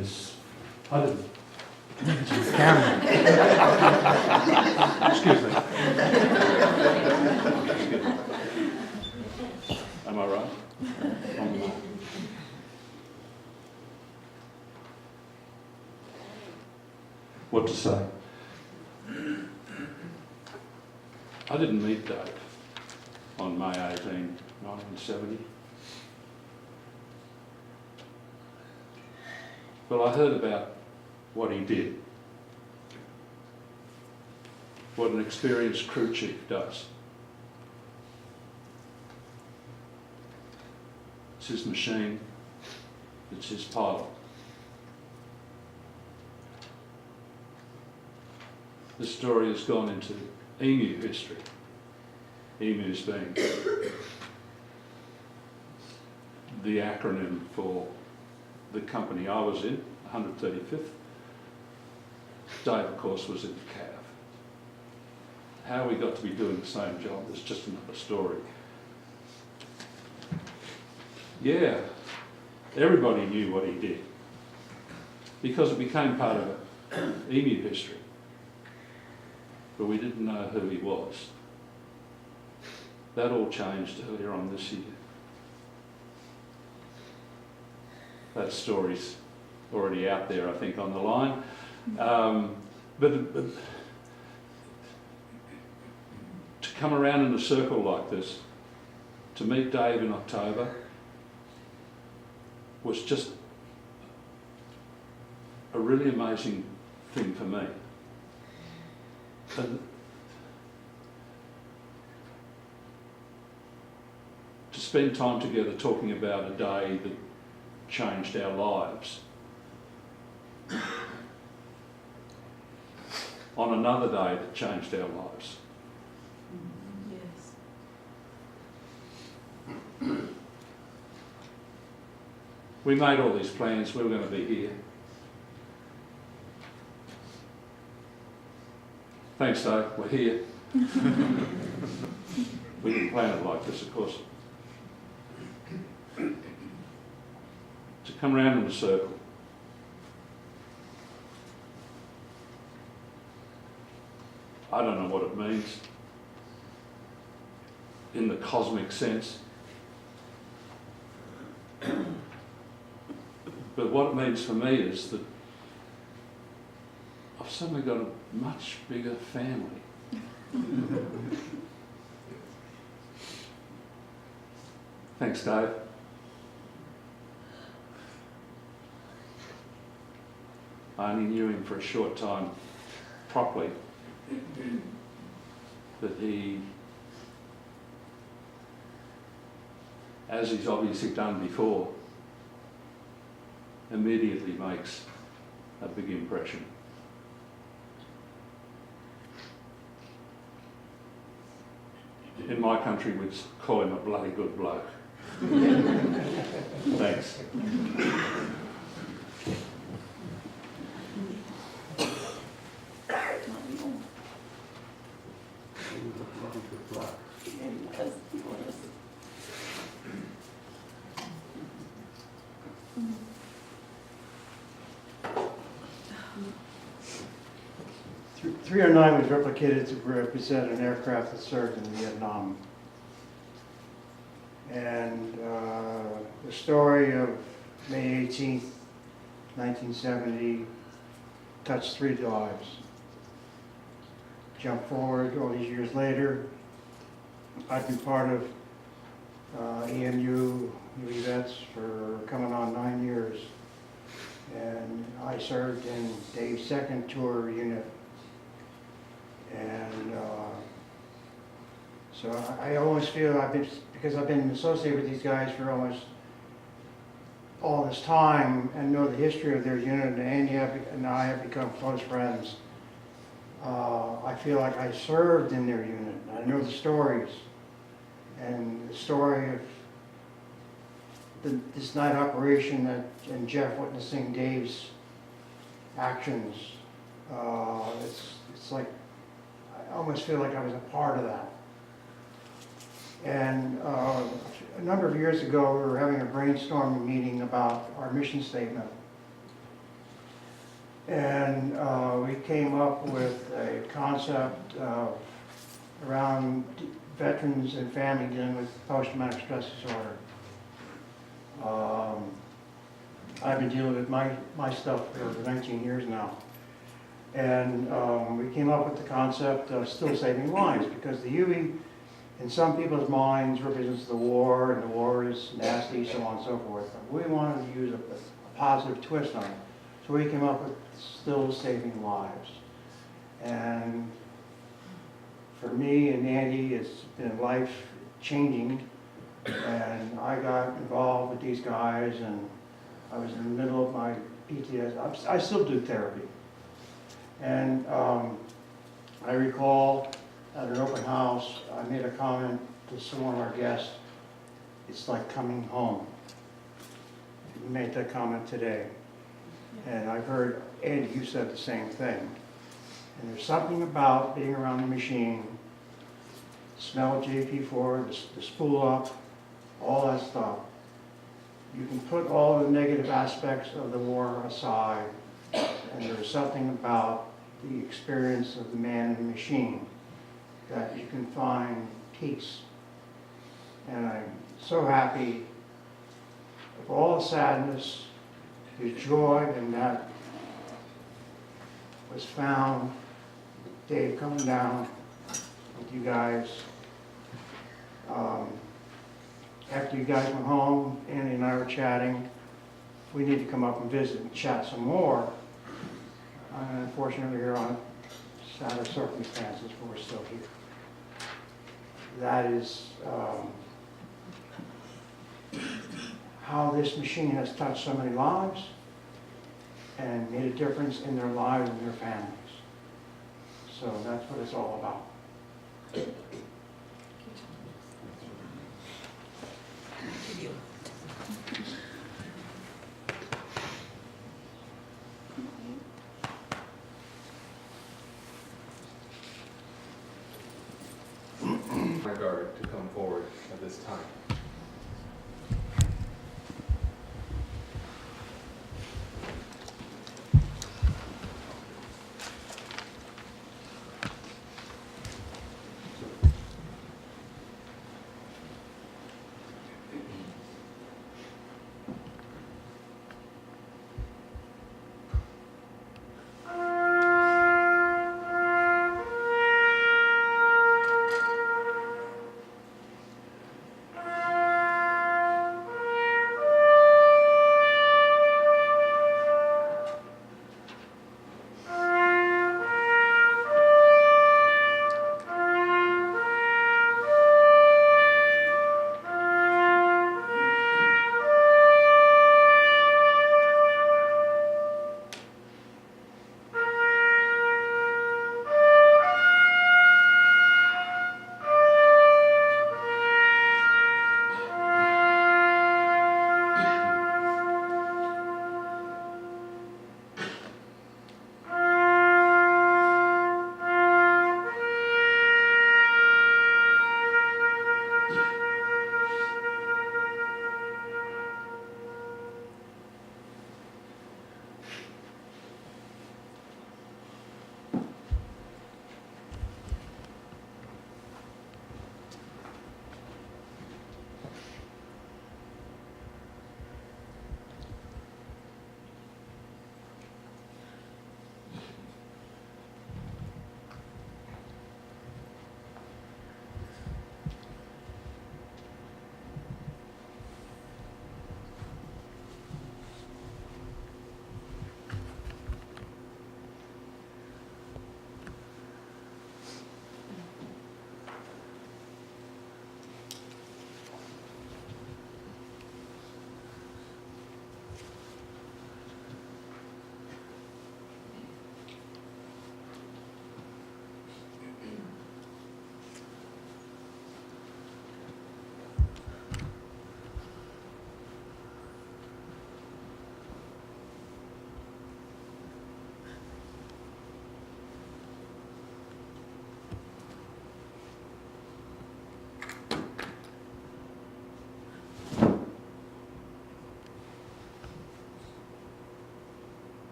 because I didn't. Excuse me. Am I right? On the mark. What to say? I didn't meet Dave on May 18, 1970. But I heard about what he did, what an experienced crew chief does. It's his machine, it's his pilot. This story has gone into EMU history. EMU's being the acronym for the company I was in, 135th. Dave, of course, was in the CAV. How we got to be doing the same job is just another story. Yeah, everybody knew what he did because it became part of EMU history. But we didn't know who he was. That all changed earlier on this year. That story's already out there, I think, on the line. But to come around in a circle like this, to meet Dave in October, was just a really amazing thing for me. And to spend time together talking about a day that changed our lives on another day that changed our lives. Yes. We made all these plans, we were going to be here. Thanks, Dave, we're here. We didn't plan it like this, of course. To come round in a circle. I don't know what it means in the cosmic sense. But what it means for me is that I've suddenly got a much bigger family. Thanks, Dave. I only knew him for a short time properly, but he, as he's obviously done before, immediately makes a big impression. In my country, we'd call him a bloody good bloke. Thanks. Th- 309 was replicated to represent an aircraft that served in Vietnam. And the story of May 18th, 1970 touched 3 lives. Jump forward all these years later, I've been part of EMU New Vets for coming on 9 years. And I served in Dave's second tour unit. And so I always feel because I've been associated with these guys for almost all this time and know the history of their unit, and Andy and I have become close friends. I feel like I served in their unit. I know the stories, and the story of this night operation and Jeff witnessing Dave's actions. It's like I almost feel like I was a part of that. And a number of years ago, we were having a brainstorming meeting about our mission statement. And we came up with a concept around veterans and family dealing with post-traumatic stress disorder. I've been dealing with my stuff for over 19 years now. And we came up with the concept of still saving lives, because the UE, in some people's minds, represents the war, and the war is nasty, so on and so forth. But we wanted to use a positive twist on it. So we came up with still saving lives. And for me and Andy, it's been life-changing. And I got involved with these guys, and I was in the middle of my PTSD. I still do therapy. And I recall at an open house, I made a comment to some of our guests, it's like coming home. We made that comment today. And I've heard, Andy, you said the same thing. And there's something about being around the machine, smell of JP4, the spool up, all that stuff. You can put all the negative aspects of the war aside, and there's something about the experience of the man in the machine that you can find peace. And I'm so happy of all the sadness, the joy, and that was found, Dave coming down with you guys. After you guys went home, Andy and I were chatting, we need to come up and visit and chat some more. Unfortunately, we're on sadder circumstances, but we're still here. That is how this machine has touched so many lives and made a difference in their lives and their families. So that's what it's all about. My guard to come forward at this time.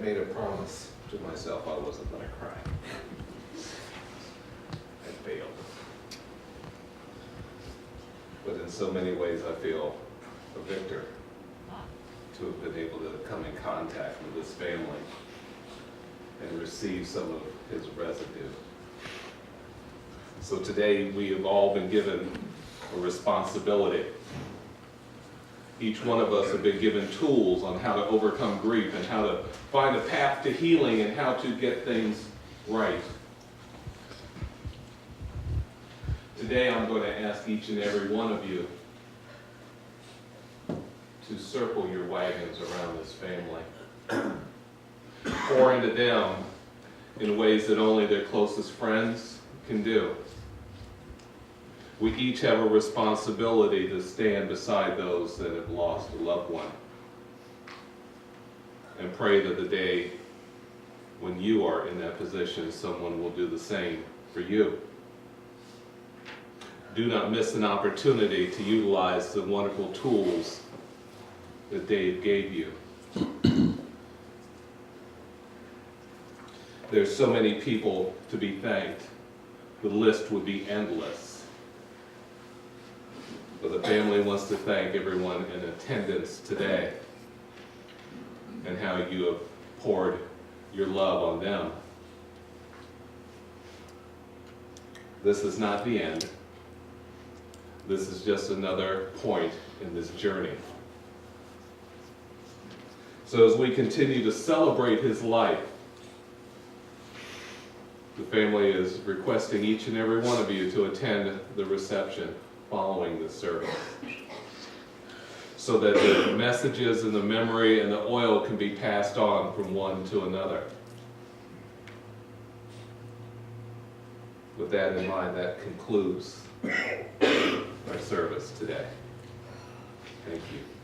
had made a promise to myself I wasn't gonna cry. I failed. But in so many ways, I feel a victor to have been able to come in contact with this family and receive some of his residue. So today, we have all been given a responsibility. Each one of us have been given tools on how to overcome grief and how to find a path to healing and how to get things right. Today, I'm going to ask each and every one of you to circle your wagons around this family. Pour into them in ways that only their closest friends can do. We each have a responsibility to stand beside those that have lost a loved one. And pray that the day when you are in that position, someone will do the same for you. Do not miss an opportunity to utilize the wonderful tools that Dave gave you. There's so many people to be thanked. The list would be endless. But the family wants to thank everyone in attendance today and how you have poured your love on them. This is not the end. This is just another point in this journey. So as we continue to celebrate his life, the family is requesting each and every one of you to attend the reception following this service, so that the messages and the memory and the oil can be passed on from one to another. With that in mind, that concludes our service today. Thank you.